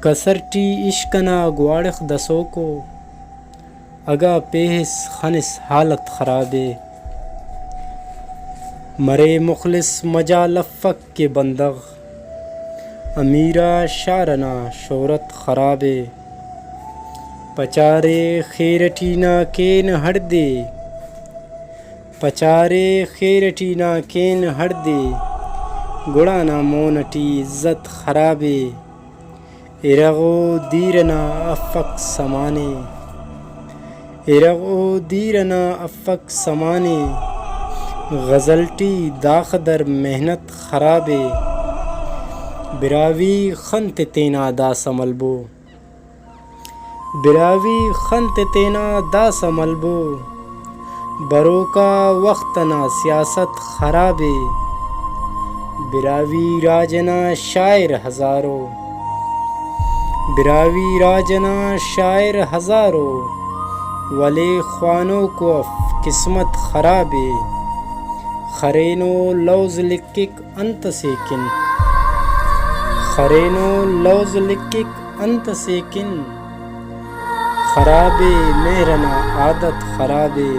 کسرٹی عشقنا گواڑخ دسو کو اگا پیہس خنس حالت خرابے مرے مخلص مجا لفق کے بندغ امیرا شارنا شہرت خرابے پچارے خیرٹینا کین ہڑ دے پچارے خیرٹینا کین ہڑ دے گڑانا مونٹی عزت خرابے ارغو دیرنا افق سمانے ارغو دیرنا افق سمانے غزلٹی داخدر محنت خرابے براوی خنت تینا دا سملبو براوی خنت تینا دا سملبو بروکا وقتنا سیاست خرابے براوی راجنا شاعر ہزارو براوی راجنا شاعر ہزارو ولے خوانوں کو قسمت خرابے خرینو لوز لکک انت سیکن خرینو لوز لکک انت سیکن خرابے مہرنا عادت خرابے